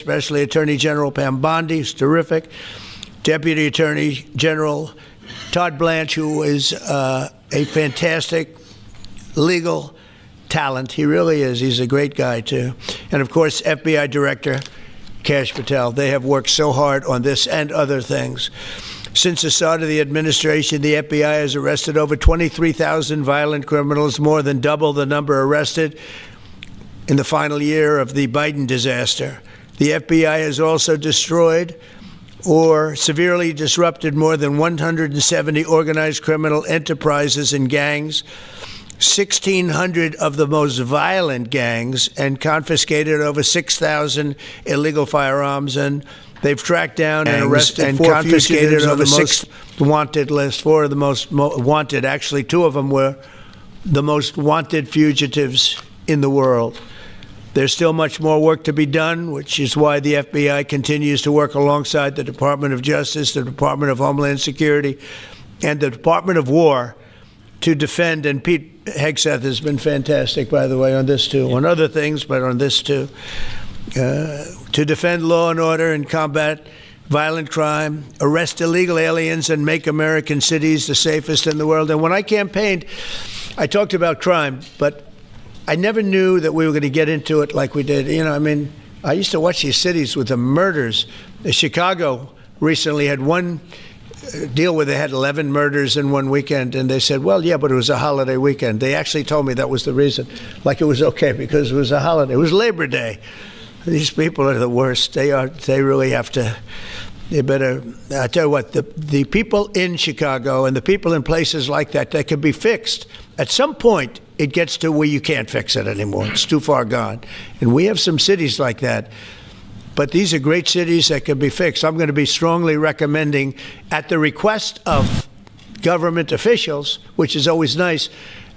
especially Attorney General Pam Bondi, who's terrific, Deputy Attorney General Todd Blanche, who is a fantastic legal talent. He really is. He's a great guy, too. And, of course, FBI Director Kash Patel. They have worked so hard on this and other things. Since the start of the administration, the FBI has arrested over 23,000 violent criminals, more than double the number arrested in the final year of the Biden disaster. The FBI has also destroyed or severely disrupted more than 170 organized criminal enterprises and gangs, 1,600 of the most violent gangs, and confiscated over 6,000 illegal firearms. And they've tracked down and arrested and confiscated over 6 wanted list. 4 of the most wanted. Actually, 2 of them were the most wanted fugitives in the world. There's still much more work to be done, which is why the FBI continues to work alongside the Department of Justice, the Department of Homeland Security, and the Department of War to defend. And Pete Hegseth has been fantastic, by the way, on this too, on other things, but on this too, to defend law and order and combat violent crime, arrest illegal aliens, and make American cities the safest in the world. And when I campaigned, I talked about crime, but I never knew that we were going to get into it like we did. You know, I mean, I used to watch these cities with the murders. Chicago recently had one deal where they had 11 murders in one weekend, and they said, well, yeah, but it was a holiday weekend. They actually told me that was the reason, like it was okay because it was a holiday. It was Labor Day. These people are the worst. They really have to. They better. I tell you what, the people in Chicago and the people in places like that can be fixed. At some point, it gets to where you can't fix it anymore. It's too far gone. And we have some cities like that. But these are great cities that can be fixed. I'm going to be strongly recommending, at the request of government officials, which is always nice,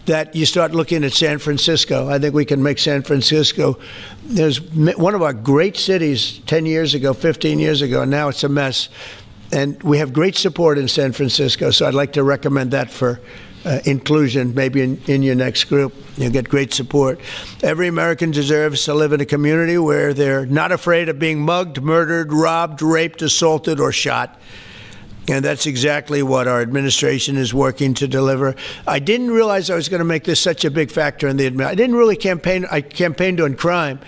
that you start looking at San Francisco. I think we can make San Francisco. There's one of our great cities 10 years ago, 15 years ago, and now it's a mess. And we have great support in San Francisco, so I'd like to recommend that for inclusion, maybe in your next group. You'll get great support. Every American deserves to live in a community where they're not afraid of being mugged, murdered, robbed, raped, assaulted, or shot. And that's exactly what our administration is working to deliver. I didn't realize I was going to make this such a big factor in the administration. I didn't really campaign. I campaigned on crime,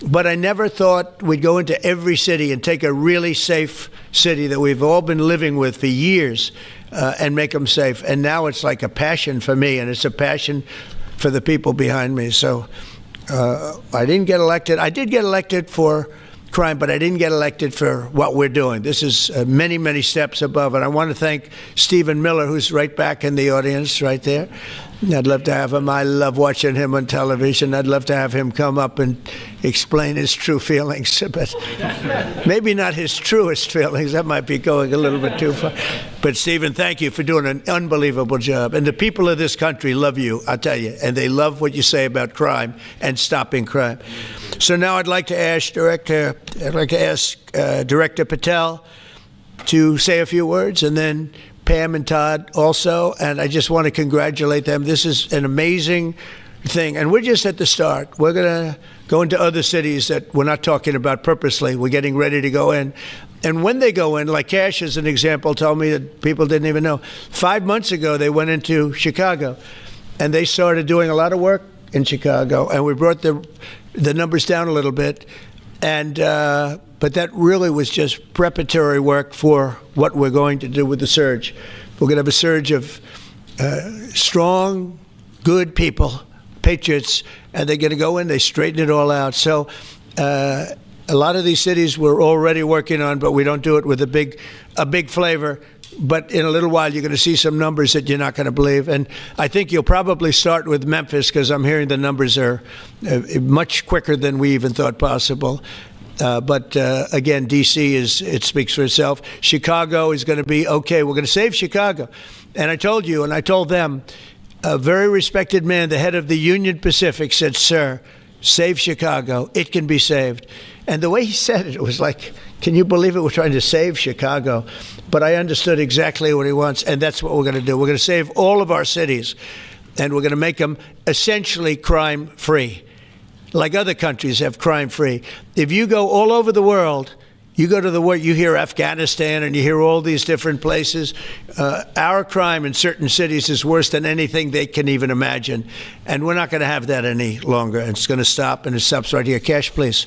but I never thought we'd go into every city and take a really safe city that we've all been living with for years and make them safe. And now it's like a passion for me, and it's a passion for the people behind me. So I didn't get elected. I did get elected for crime, but I didn't get elected for what we're doing. This is many, many steps above it. I want to thank Stephen Miller, who's right back in the audience right there. I'd love to have him. I love watching him on television. I'd love to have him come up and explain his true feelings, but maybe not his truest feelings. That might be going a little bit too far. But Stephen, thank you for doing an unbelievable job. And the people of this country love you, I'll tell you, and they love what you say about crime and stopping crime. So now I'd like to ask Director Patel to say a few words, and then Pam and Todd also, and I just want to congratulate them. This is an amazing thing, and we're just at the start. We're going to go into other cities that we're not talking about purposely. We're getting ready to go in. And when they go in, like Kash as an example told me that people didn't even know, 5 months ago they went into Chicago, and they started doing a lot of work in Chicago, and we brought the numbers down a little bit, and but that really was just preparatory work for what we're going to do with the surge. We're going to have a surge of strong, good people, patriots, and they're going to go in, they straighten it all out. So a lot of these cities we're already working on, but we don't do it with a big flavor. But in a little while, you're going to see some numbers that you're not going to believe. And I think you'll probably start with Memphis, because I'm hearing the numbers are much quicker than we even thought possible. But again, D.C. it speaks for itself. Chicago is going to be okay. We're going to save Chicago. And I told you, and I told them, a very respected man, the head of the Union Pacific, said, "Sir, save Chicago. It can be saved." And the way he said it, it was like, can you believe it? We're trying to save Chicago. But I understood exactly what he wants, and that's what we're going to do. We're going to save all of our cities, and we're going to make them essentially crime-free. like other countries, have crime-free. If you go all over the world, you go to the world, you hear Afghanistan and you hear all these different places. Our crime in certain cities is worse than anything they can even imagine. And we're not going to have that any longer. It's going to stop, and it stops right here. Cash, please.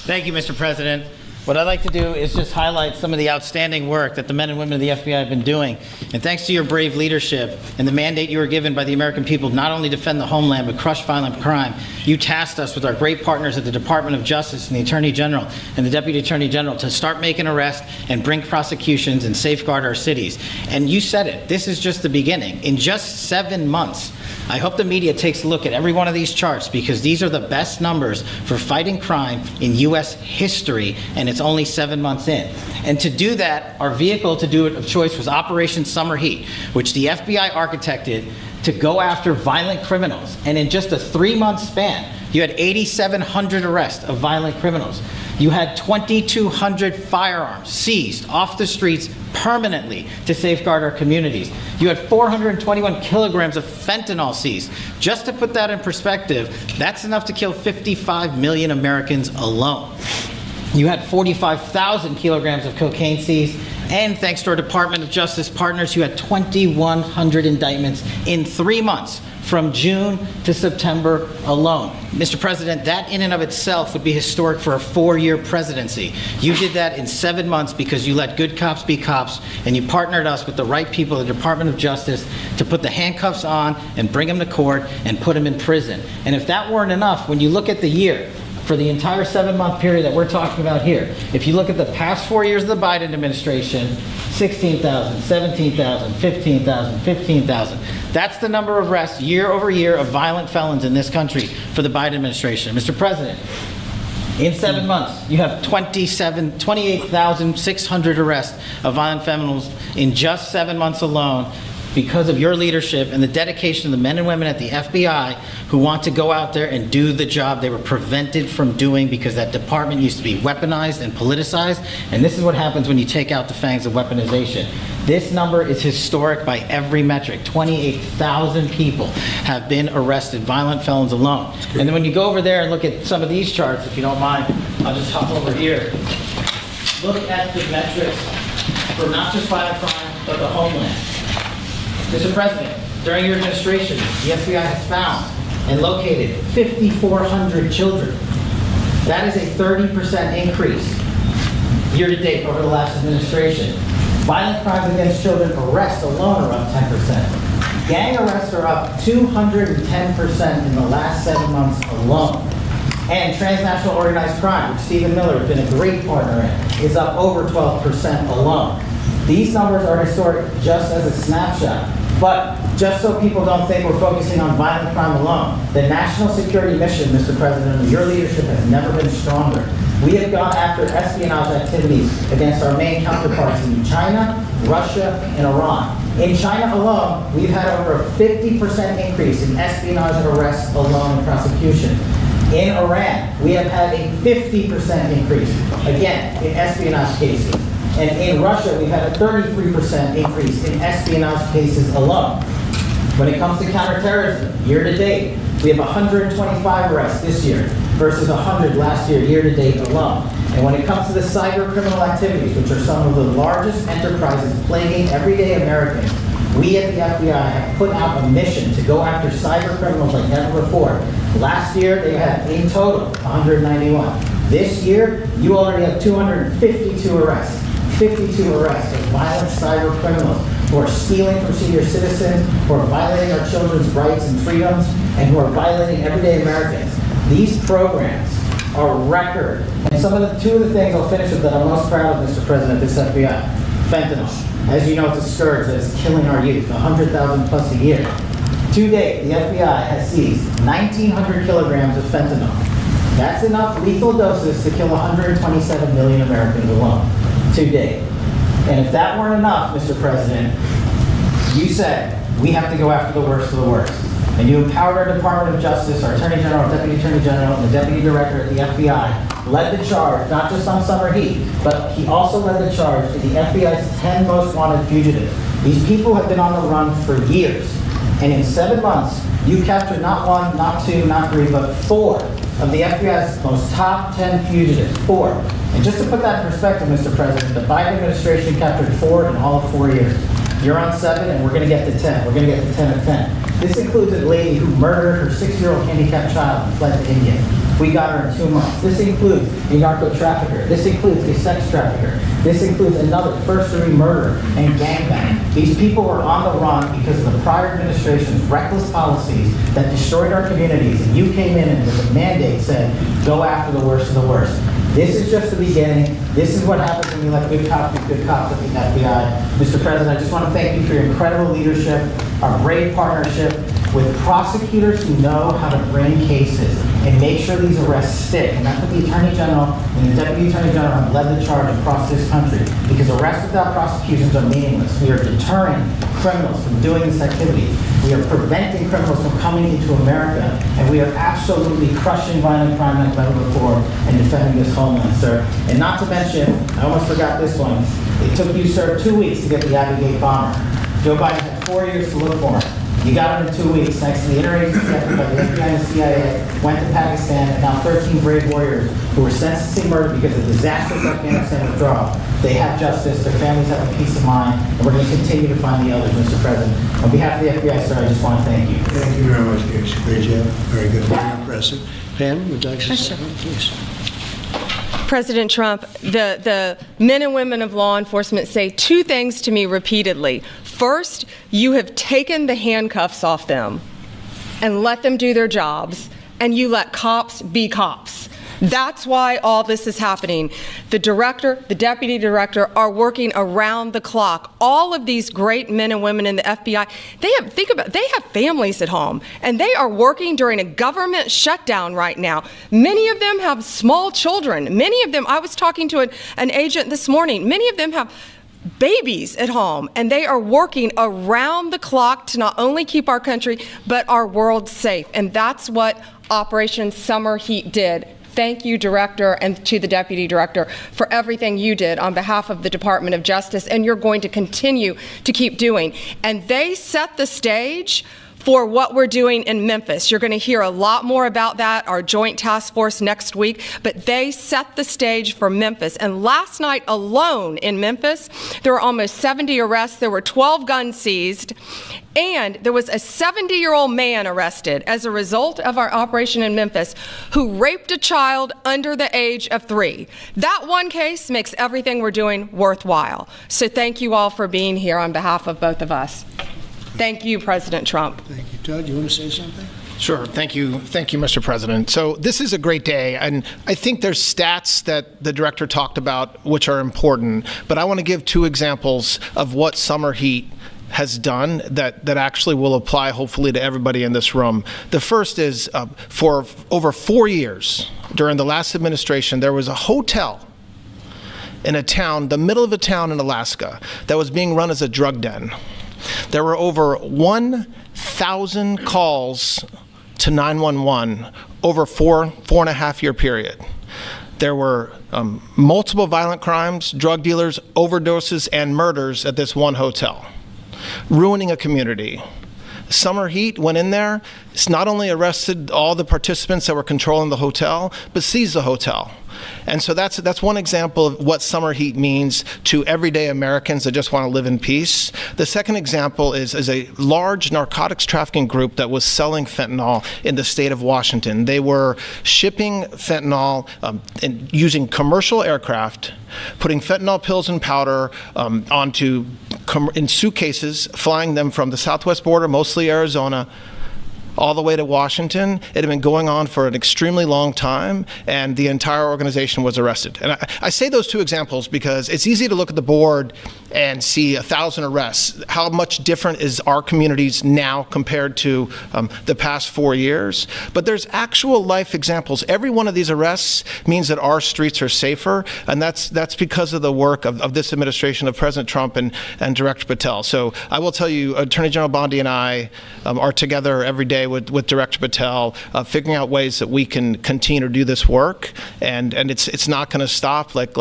Thank you, Mr. President. What I'd like to do is just highlight some of the outstanding work that the men and women of the FBI have been doing. And thanks to your brave leadership and the mandate you were given by the American people to not only defend the homeland but crush violent crime, you tasked us with our great partners at the Department of Justice and the Attorney General and the Deputy Attorney General to start making arrests and bring prosecutions and safeguard our cities. And you said it, this is just the beginning. In just 7 months, I hope the media takes a look at every one of these charts, because these are the best numbers for fighting crime in U.S. history, and it's only 7 months in. And to do that, our vehicle to do it of choice was Operation Summer Heat, which the FBI architected to go after violent criminals. And in just a 3-month span, you had 8,700 arrests of violent criminals. You had 2,200 firearms seized off the streets permanently to safeguard our communities. You had 421 kilograms of fentanyl seized. Just to put that in perspective, that's enough to kill 55 million Americans alone. You had 45,000 kilograms of cocaine seized, and thanks to our Department of Justice partners, you had 2,100 indictments in 3 months, from June to September alone. Mr. President, that in and of itself would be historic for a 4-year presidency. You did that in 7 months because you let good cops be cops, and you partnered us with the right people at the Department of Justice to put the handcuffs on and bring them to court and put them in prison. And if that weren't enough, when you look at the year, for the entire 7-month period that we're talking about here, if you look at the past 4 years of the Biden administration, 16,000, 17,000, 15,000, 15,000. That's the number of arrests year over year of violent felons in this country for the Biden administration. Mr. President, in 7 months, you have 28,600 arrests of violent felons in just 7 months alone, because of your leadership and the dedication of the men and women at the FBI who want to go out there and do the job they were prevented from doing, because that department used to be weaponized and politicized. And this is what happens when you take out the fangs of weaponization. This number is historic by every metric. 28,000 people have been arrested, violent felons alone. And then when you go over there and look at some of these charts, if you don't mind, I'll just hop over here. Look at the metrics for not just violent crime, but the homeland. Mr. President, during your administration, the FBI has found and located 5,400 children. That is a 30% increase year-to-date over the last administration. Violent crimes against children arrests alone are up 10%. Gang arrests are up 210% in the last 7 months alone. And transnational organized crime, which Stephen Miller has been a great partner in, is up over 12% alone. These numbers are historic just as a snapshot. But just so people don't think we're focusing on violent crime alone, the national security mission, Mr. President, under your leadership has never been stronger. We have gone after espionage activities against our main counterparts in China, Russia, and Iran. In China alone, we've had over a 50% increase in espionage arrests alone in prosecution. In Iran, we have had a 50% increase, again, in espionage cases. And in Russia, we've had a 33% increase in espionage cases alone. When it comes to counterterrorism, year to date, we have 125 arrests this year versus 100 last year, year to date alone. And when it comes to the cyber criminal activities, which are some of the largest enterprises plaguing everyday Americans, we at the FBI have put out a mission to go after cyber criminals like never before. Last year, they had in total 191. This year, you already have 252 arrests. 52 arrests of violent cyber criminals who are stealing from senior citizens, who are violating our children's rights and freedoms, and who are violating everyday Americans. These programs are record. And two of the things I'll finish with that I'm most proud of, Mr. President, this FBI. Fentanyl. As you know, it's a scourge that is killing our youth, 100,000 plus a year. To date, the FBI has seized 1,900 kilograms of fentanyl. That's enough lethal doses to kill 127 million Americans alone. To date. And if that weren't enough, Mr. President, you said we have to go after the worst of the worst. And you empowered our Department of Justice, our Attorney General, Deputy Attorney General, and the Deputy Director at the FBI, led the charge, not just on Summer Heat, but he also led the charge to the FBI's 10 most wanted fugitives. These people have been on the run for years. And in 7 months, you captured not one, not two, not three, but four of the FBI's most top 10 fugitives, 4. And just to put that in perspective, Mr. President, the Biden administration captured 4 in all of 4 years. You're on 7, and we're going to get to 10. We're going to get to 10 of 10. This includes a lady who murdered her 6-year-old handicapped child and fled to India. We got her in 2 months. This includes a narco trafficker. This includes a sex trafficker. This includes another first-degree murderer and gangbang. These people were on the run because of the prior administration's reckless policies that destroyed our communities. And you came in and with a mandate said, go after the worst of the worst. This is just the beginning. This is what happens when you let good cops be good cops at the FBI. Mr. President, I just want to thank you for your incredible leadership, our great partnership with prosecutors who know how to bring cases and make sure these arrests stick. And that's what the Attorney General and the Deputy Attorney General have led the charge across this country. Because arrests without prosecutions are meaningless. We are deterring criminals from doing this activity. We are preventing criminals from coming into America. And we are absolutely crushing violent crime like never before and defending this homeland, sir. And not to mention, I almost forgot this one. It took you, sir, 2 weeks to get the Abbey Gate bomber. Joe Biden had 4 years to look for him. You got him in 2 weeks, thanks to the interagency effort by the FBI and the CIA, went to Pakistan, and now 13 brave warriors who were sentenced to murder because of disastrous Afghanistan withdrawal. They have justice, their families have a peace of mind, and we're going to continue to find the others, Mr. President. On behalf of the FBI, sir, I just want to thank you. Thank you very much, Gage. Great job. Very good. Very impressive. Pam, would you like to say something, please? President Trump, the men and women of law enforcement say 2 things to me repeatedly. First, you have taken the handcuffs off them and let them do their jobs, and you let cops be cops. That's why all this is happening. The director, the deputy director are working around the clock. All of these great men and women in the FBI, they have families at home, and they are working during a government shutdown right now. Many of them have small children. Many of them, I was talking to an agent this morning, many of them have babies at home, and they are working around the clock to not only keep our country, but our world safe. And that's what Operation Summer Heat did. Thank you, Director, and to the Deputy Director for everything you did on behalf of the Department of Justice, and you're going to continue to keep doing. And they set the stage for what we're doing in Memphis. You're going to hear a lot more about that, our joint task force next week, but they set the stage for Memphis. And last night alone in Memphis, there were almost 70 arrests. There were 12 guns seized, and there was a 70-year-old man arrested as a result of our operation in Memphis who raped a child under the age of 3. That one case makes everything we're doing worthwhile. So thank you all for being here on behalf of both of us. Thank you, President Trump. Thank you. Todd, you want to say something? Sure. Thank you, Mr. President. So this is a great day, and I think there's stats that the director talked about which are important, but I want to give 2 examples of what Summer Heat has done that actually will apply hopefully to everybody in this room. The first is for over 4 years during the last administration, there was a hotel in a town, the middle of a town in Alaska, that was being run as a drug den. There were over 1,000 calls to 911 over 4.5 year period. There were multiple violent crimes, drug dealers, overdoses, and murders at this one hotel, ruining a community. Summer Heat went in there, it's not only arrested all the participants that were controlling the hotel, but seized the hotel. And so that's one example of what Summer Heat means to everyday Americans that just want to live in peace. The second example is a large narcotics trafficking group that was selling fentanyl in the state of Washington. They were shipping fentanyl and using commercial aircraft, putting fentanyl pills and powder in suitcases, flying them from the southwest border, mostly Arizona, all the way to Washington. It had been going on for an extremely long time, and the entire organization was arrested. And I say those 2 examples because it's easy to look at the board and see 1,000 arrests. How much different is our communities now compared to the past 4 years? But there's actual life examples. Every one of these arrests means that our streets are safer, and that's because of the work of this administration, of President Trump and Director Patel. So I will tell you, Attorney General Bondi and I are together every day with Director Patel, figuring out ways that we can continue to do this work, and it's not going to stop. Like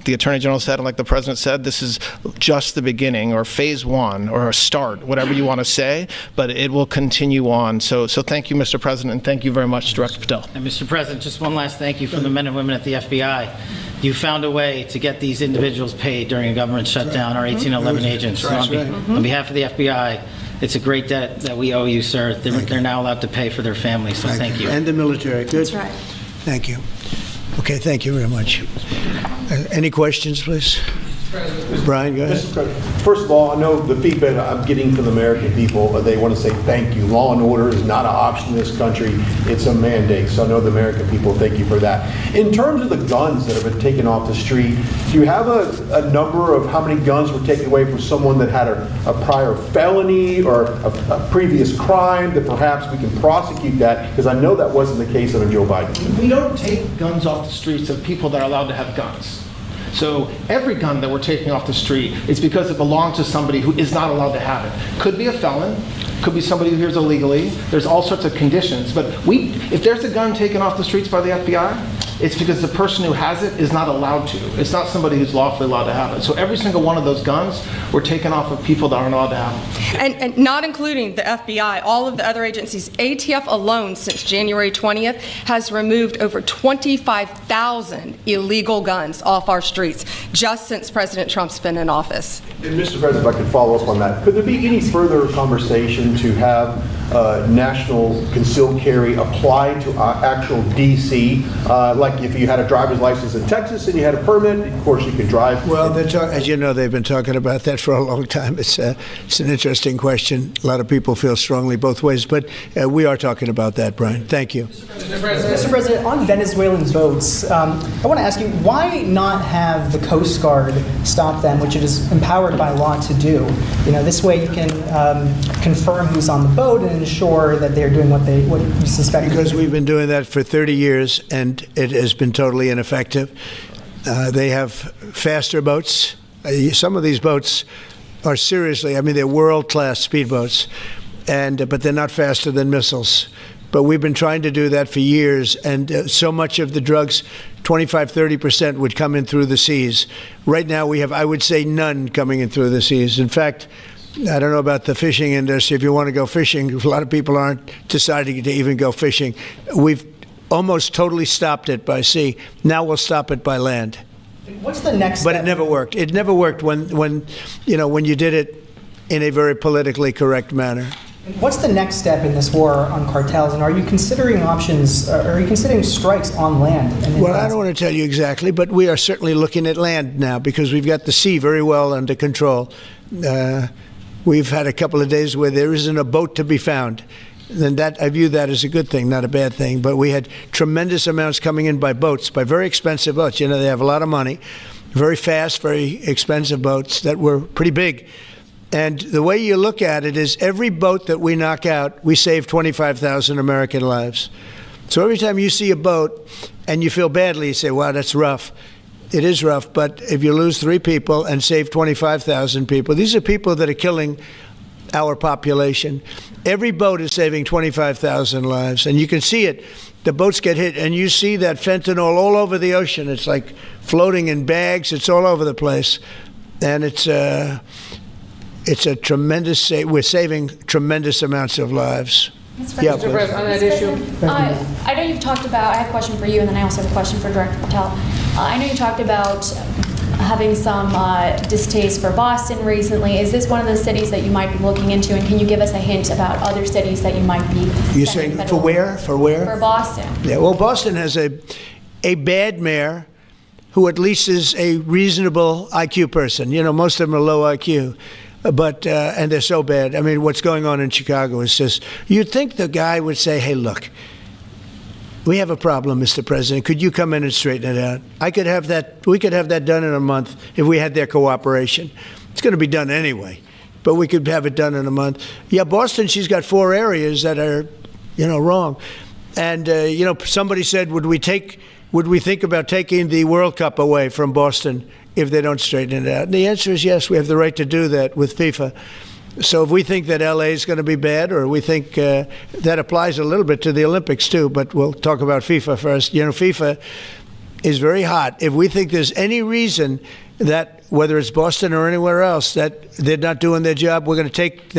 the Attorney General said and like the President said, this is just the beginning, or phase one, or a start, whatever you want to say, but it will continue on. So thank you, Mr. President, and thank you very much, Director Patel. And Mr. President, just one last thank you from the men and women at the FBI. You found a way to get these individuals paid during a government shutdown, our 1811 agents. So on behalf of the FBI, it's a great debt that we owe you, sir. They're now allowed to pay for their families, so thank you. And the military. Good. That's right. Thank you. Okay, thank you very much. Any questions, please? Brian, go ahead. Mr. President, first of all, I know the feedback I'm getting from the American people, they want to say thank you. Law and order is not an option in this country. It's a mandate. So I know the American people thank you for that. In terms of the guns that have been taken off the street, do you have a number of how many guns were taken away from someone that had a prior felony or a previous crime that perhaps we can prosecute that? Because I know that wasn't the case under Joe Biden. We don't take guns off the streets of people that are allowed to have guns. So every gun that we're taking off the street is because it belongs to somebody who is not allowed to have it. Could be a felon, could be somebody who hears illegally. There's all sorts of conditions. But if there's a gun taken off the streets by the FBI, it's because the person who has it is not allowed to. It's not somebody who's lawfully allowed to have it. So every single one of those guns were taken off of people that aren't allowed to have them. And not including the FBI, all of the other agencies. ATF alone, since January 20th, has removed over 25,000 illegal guns off our streets, just since President Trump's been in office. And Mr. President, if I could follow up on that, could there be any further conversation to have national concealed carry applied to actual DC? Like if you had a driver's license in Texas and you had a permit, of course you could drive. Well, as you know, they've been talking about that for a long time. It's an interesting question. A lot of people feel strongly both ways, but we are talking about that, Brian. Thank you. Mr. President, on Venezuelan boats, I want to ask you, why not have the Coast Guard stop them, which it is empowered by law to do? You know, this way you can confirm who's on the boat and ensure that they're doing what you suspect. Because we've been doing that for 30 years, and it has been totally ineffective. They have faster boats. Some of these boats are seriously, I mean, they're world-class speedboats, but they're not faster than missiles. But we've been trying to do that for years, and so much of the drugs, 25-30%, would come in through the seas. Right now we have, I would say, none coming in through the seas. In fact, I don't know about the fishing industry. If you want to go fishing, a lot of people aren't deciding to even go fishing. We've almost totally stopped it by sea. Now we'll stop it by land. What's the next step? But it never worked. It never worked when you did it in a very politically correct manner. What's the next step in this war on cartels, and are you considering options, are you considering strikes on land? Well, I don't want to tell you exactly, but we are certainly looking at land now because we've got the sea very well under control. We've had a couple of days where there isn't a boat to be found. And that, I view that as a good thing, not a bad thing. But we had tremendous amounts coming in by boats, by very expensive boats. You know, they have a lot of money, very fast, very expensive boats that were pretty big. And the way you look at it is every boat that we knock out, we save 25,000 American lives. So every time you see a boat and you feel badly, you say, wow, that's rough. It is rough, but if you lose 3 people and save 25,000 people, these are people that are killing our population. Every boat is saving 25,000 lives, and you can see it. The boats get hit, and you see that fentanyl all over the ocean. It's like floating in bags. It's all over the place, and it's a tremendous. We're saving tremendous amounts of lives. Yeah, Mr. President, on that issue. I know you've talked about, I have a question for you, and then I also have a question for Director Patel. I know you talked about having some distaste for Boston recently. Is this one of the cities that you might be looking into, and can you give us a hint about other cities that you might be? You're saying for where? For where? For Boston. Yeah, well, Boston has a bad mayor who at least is a reasonable IQ person. You know, most of them are low IQ. But, and they're so bad. I mean, what's going on in Chicago is just, you'd think the guy would say, hey, look, we have a problem, Mr. President. Could you come in and straighten it out? We could have that done in a month if we had their cooperation. It's going to be done anyway, but we could have it done in a month. Yeah, Boston, she's got 4 areas that are, wrong. And, somebody said, would we think about taking the World Cup away from Boston if they don't straighten it out? And the answer is yes, we have the right to do that with FIFA. So if we think that LA is going to be bad, or we think that applies a little bit to the Olympics too, but we'll talk about FIFA first. FIFA is very hot. If we think there's any reason that, whether it's Boston or anywhere else, that they're not doing their job, we're going to take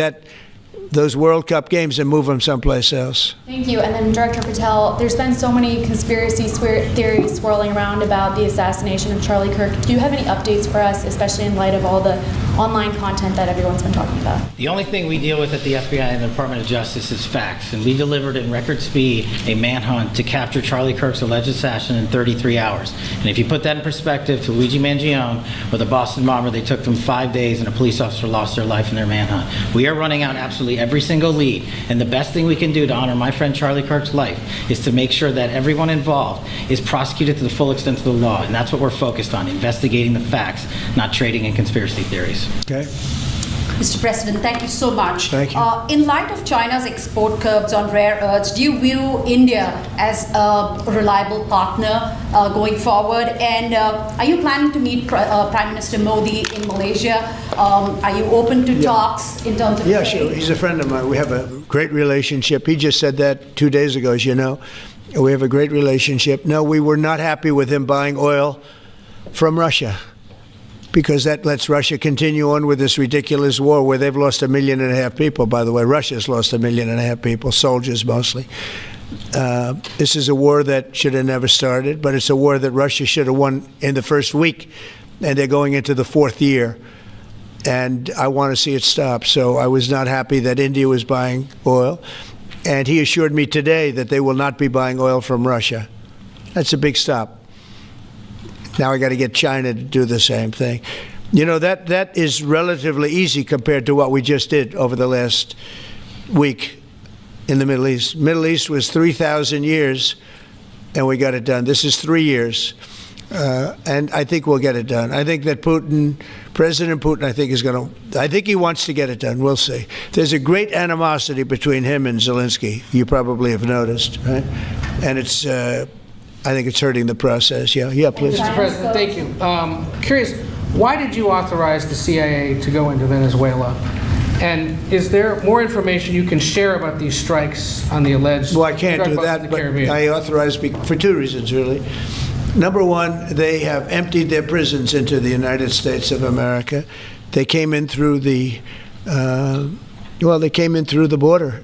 those World Cup games and move them someplace else. Thank you. And then Director Patel, there's been so many conspiracy theories swirling around about the assassination of Charlie Kirk. Do you have any updates for us, especially in light of all the online content that everyone's been talking about? The only thing we deal with at the FBI and the Department of Justice is facts, and we delivered in record speed a manhunt to capture Charlie Kirk's alleged assassin in 33 hours. And if you put that in perspective to Luigi Mangione or the Boston bomber, they took them 5 days and a police officer lost their life in their manhunt. We are running out absolutely every single lead, and the best thing we can do to honor my friend Charlie Kirk's life is to make sure that everyone involved is prosecuted to the full extent of the law, and that's what we're focused on, investigating the facts, not trading in conspiracy theories. Okay? Mr. President, thank you so much. Thank you. In light of China's export curbs on rare earths, do you view India as a reliable partner going forward? And are you planning to meet Prime Minister Modi in Malaysia? Are you open to talks in terms of Yeah, trade? sure. He's a friend of mine. We have a great relationship. He just said that 2 days ago, as you know. We have a great relationship. No, we were not happy with him buying oil from Russia, because that lets Russia continue on with this ridiculous war where they've lost 1.5 million people, by the way. Russia's lost 1.5 million people, soldiers mostly. This is a war that should have never started, but it's a war that Russia should have won in the first week, and they're going into the 4th year. And I want to see it stop. So I was not happy that India was buying oil. And he assured me today that they will not be buying oil from Russia. That's a big stop. Now I got to get China to do the same thing. You know, that is relatively easy compared to what we just did over the last week in the Middle East. Middle East was 3,000 years, and we got it done. This is 3 years. And I think we'll get it done. I think that President Putin, I think he wants to get it done. We'll see. There's a great animosity between him and Zelensky. You probably have noticed, right? And I think it's hurting the process. Yeah, please. Mr. President, thank you. Curious, why did you authorize the CIA to go into Venezuela? And is there more information you can share about these strikes on the alleged Well, I can't drug do busts in that, the but Caribbean? I authorized for 2 reasons, really. Number one, they have emptied their prisons into the United States of America. They came in through the border.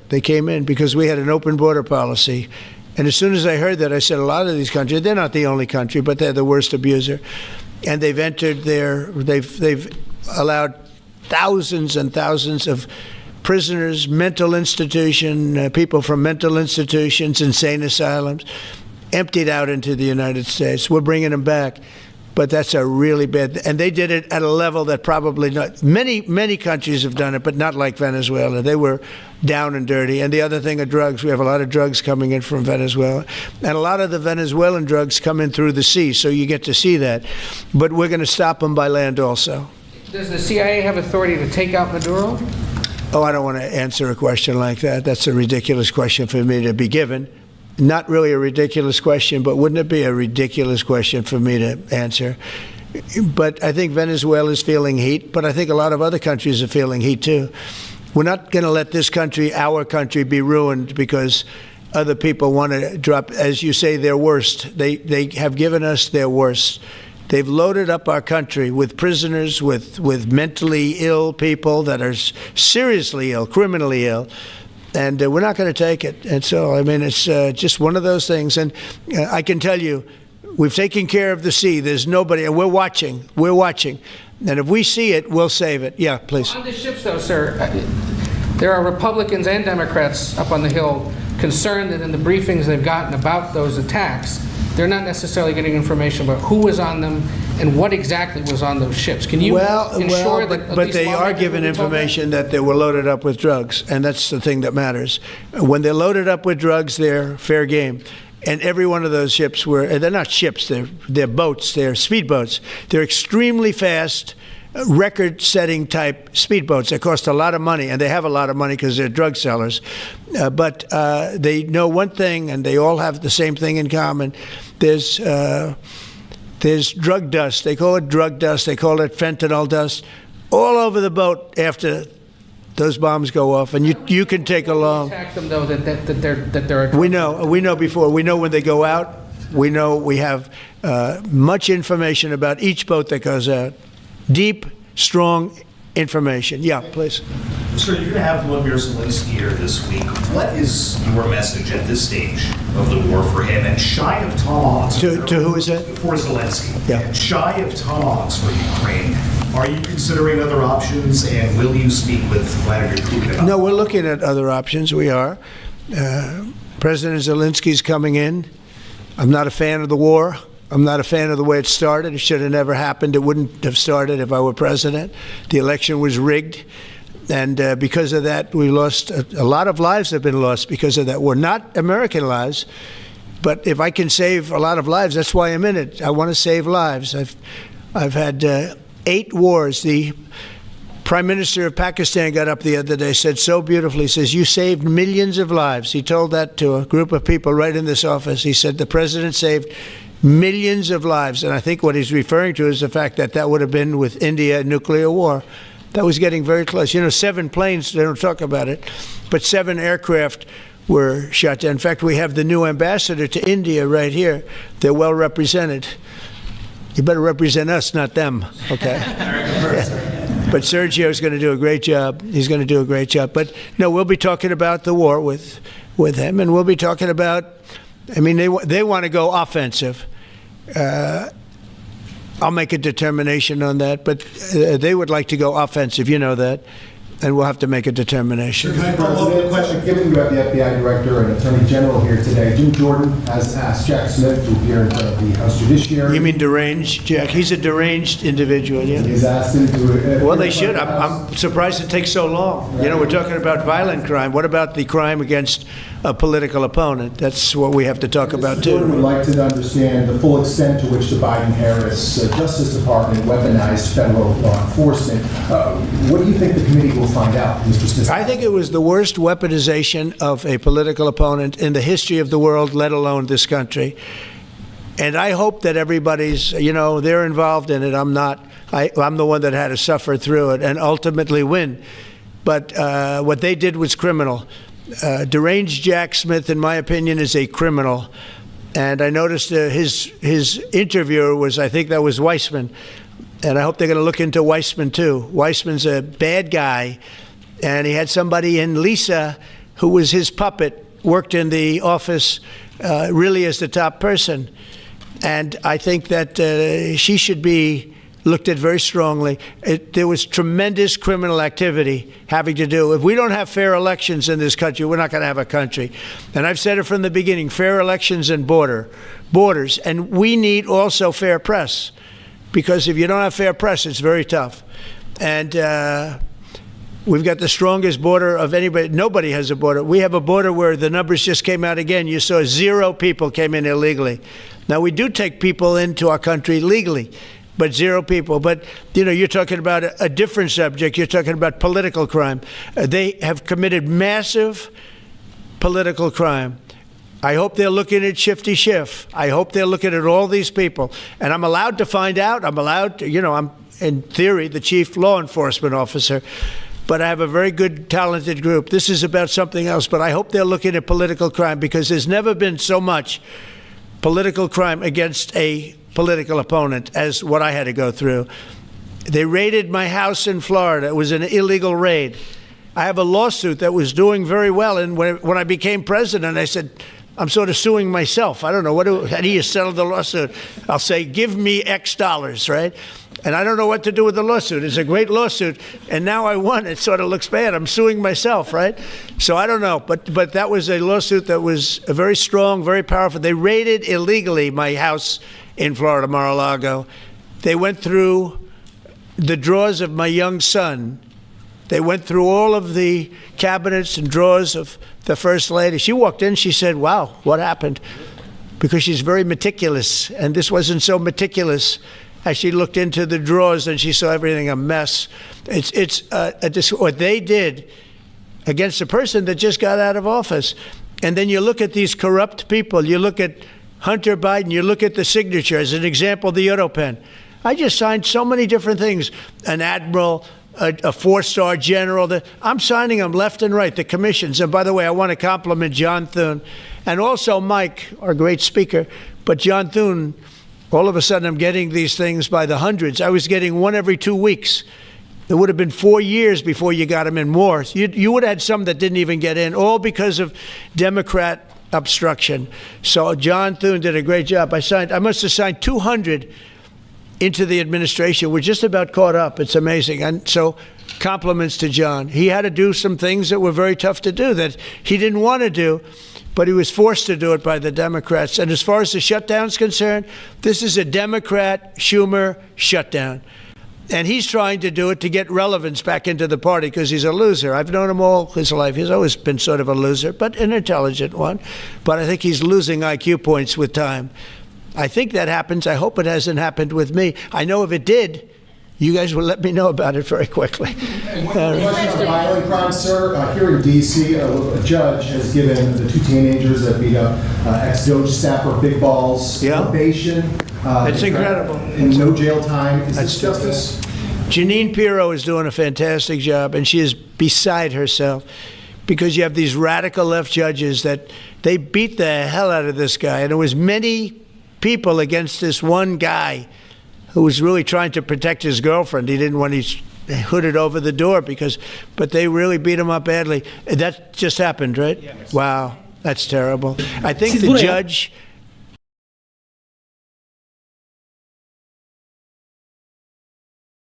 They came in because we had an open border policy. And as soon as I heard that, I said, a lot of these countries, they're not the only country, but they're the worst abuser. And they've entered they've allowed thousands and thousands of prisoners, mental institution, people from mental institutions, insane asylums, emptied out into the United States. We're bringing them back. But that's a really bad, and they did it at a level that probably not, many countries have done it, but not like Venezuela. They were down and dirty. And the other thing are drugs. We have a lot of drugs coming in from Venezuela. And a lot of the Venezuelan drugs come in through the sea, so you get to see that. But we're going to stop them by land also. Does the CIA have authority to take out Maduro? Oh, I don't want to answer a question like that. That's a ridiculous question for me to be given. Not really a ridiculous question, but wouldn't it be a ridiculous question for me to answer? But I think Venezuela is feeling heat, but I think a lot of other countries are feeling heat too. We're not going to let this country, our country, be ruined because other people want to drop, as you say, their worst. They have given us their worst. They've loaded up our country with prisoners, with mentally ill people that are seriously ill, criminally ill. And we're not going to take it. And so, I mean, it's just one of those things. And I can tell you, we've taken care of the sea. There's nobody, and we're watching. We're watching. And if we see it, we'll save it. Yeah, please. On the ships, though, sir, there are Republicans and Democrats up on the Hill concerned that in the briefings they've gotten about those attacks, they're not necessarily getting information about who was on them and what exactly was on those ships. Can you ensure that at but least they are lawmakers given will be told that? information that they were loaded up with drugs, and that's the thing that matters. When they're loaded up with drugs, they're fair game. And every one of those ships they're not ships, they're boats, they're speedboats. They're extremely fast, record-setting type speedboats. They cost a lot of money, and they have a lot of money because they're drug sellers. But they know one thing, and they all have the same thing in common. There's drug dust. They call it drug dust. They call it fentanyl dust all over the boat after those bombs go off, and you can take along. Attack them, though, that there are. We know before. We know when they go out. We know we have much information about each boat that goes out. Deep, strong information. Yeah, please. Sir, you're going to have Volodymyr Zelensky here this week. What is your message at this stage of the war for him? And shy of tomahawks... To who is that? For Zelensky. Yeah. And shy of tomahawks for Ukraine, are you considering other options, and will you speak with Vladimir Putin about No, we're looking at other options. We are. President Zelensky's coming in. I'm not a fan of the war. I'm not a fan of the way it started. It should have never happened. It wouldn't have started if I were president. The election was rigged. And because of that, we lost a lot of lives have been lost because of that war. Not American lives, but if I can save a lot of lives, that's why I'm in it. I want to save lives. I've had 8 wars. The Prime Minister of Pakistan got up the other day, said so beautifully, he says, you saved millions of lives. He told that to a group of people right in this office. He said the president saved millions of lives. And I think what he's referring to is the fact that that would have been with India, nuclear war. That was getting very close. 7 planes, they don't talk about it, but 7 aircraft were shot down. In fact, we have the new ambassador to India right here. They're well represented. You better represent us, not them, okay? But Sergio's going to do a great job. He's going to do a great job. But no, we'll be talking about the war with him, and we'll be talking about, they want to go offensive. I'll make a determination on that, but they would like to go offensive, you know that, and we'll have to make a determination. Can I follow up the question? Given you have the FBI director and attorney general here today, Jim Jordan has asked Jack Smith to appear in front of the House Judiciary. You mean deranged, Jack? He's a deranged individual, yeah. He's asked him to... Well, they should. I'm surprised it takes so long. Right. We're talking about violent crime. What about the crime against a political opponent? That's what we have to talk about, too. Jordan would like to understand the full extent to which the Biden-Harris Justice Department weaponized federal law enforcement. What do you think the committee will find out, Mr. Smith? I think it was the worst weaponization of a political opponent in the history of the world, let alone this country. And I hope that everybody's, they're involved in it. I'm not. I'm the one that had to suffer through it and ultimately win. But what they did was criminal. Deranged Jack Smith, in my opinion, is a criminal. And I noticed his interviewer was, I think that was Weissman. And I hope they're going to look into Weissman, too. Weissman's a bad guy. And he had somebody in Lisa, who was his puppet, worked in the office really as the top person. And I think that she should be looked at very strongly. There was tremendous criminal activity having to do. If we don't have fair elections in this country, we're not going to have a country. And I've said it from the beginning, fair elections and borders. And we need also fair press. Because if you don't have fair press, it's very tough. And we've got the strongest border of anybody. Nobody has a border. We have a border where the numbers just came out again. You saw 0 people came in illegally. Now, we do take people into our country legally, but 0 people. But, you're talking about a different subject. You're talking about political crime. They have committed massive political crime. I hope they're looking at Shifty Schiff. I hope they're looking at all these people. And I'm allowed to find out. I'm allowed to, I'm, in theory, the chief law enforcement officer. But I have a very good, talented group. This is about something else. But I hope they're looking at political crime because there's never been so much political crime against a political opponent as what I had to go through. They raided my house in Florida. It was an illegal raid. I have a lawsuit that was doing very well. And when I became president, I said, I'm sort of suing myself. I don't know. How do you settle the lawsuit? I'll say, give me X dollars, right? And I don't know what to do with the lawsuit. It's a great lawsuit, and now I won. It sort of looks bad. I'm suing myself, right? So I don't know. But that was a lawsuit that was very strong, very powerful. They raided illegally my house in Florida, Mar-a-Lago. They went through the drawers of my young son. They went through all of the cabinets and drawers of the First Lady. She walked in, she said, wow, what happened? Because she's very meticulous, and this wasn't so meticulous. As she looked into the drawers and she saw everything a mess. It's what they did against a person that just got out of office. And then you look at these corrupt people. You look at Hunter Biden. You look at the signature. As an example, the Europen. I just signed so many different things. An admiral, a 4-star general. I'm signing them left and right, the commissions. And by the way, I want to compliment John Thune and also Mike, our great speaker. But John Thune, all of a sudden I'm getting these things by the hundreds. I was getting one every 2 weeks. It would have been 4 years before you got them in more. You would have had some that didn't even get in, all because of Democrat obstruction. So John Thune did a great job. I must have signed 200 into the administration. We're just about caught up. It's amazing. And so compliments to John. He had to do some things that were very tough to do that he didn't want to do, but he was forced to do it by the Democrats. And as far as the shutdown's concerned, this is a Democrat Schumer shutdown. And he's trying to do it to get relevance back into the party because he's a loser. I've known him all his life. He's always been sort of a loser, but an intelligent one. But I think he's losing IQ points with time. I think that happens. I hope it hasn't happened with me. I know if it did, you guys will let me know about it very quickly. Question on violent crime, sir. Here in D.C., a judge has given the 2 teenagers that beat up ex-Doge staffer Big Balls probation. It's incredible. And no jail time. Is this justice? Jeanine Pirro is doing a fantastic job, and she is beside herself because you have these radical left judges that they beat the hell out of this guy. And there was many people against this one guy who was really trying to protect his girlfriend. He didn't want to hooded over the door but they really beat him up badly. That just happened, right? Yes. Wow, that's terrible. I think the judge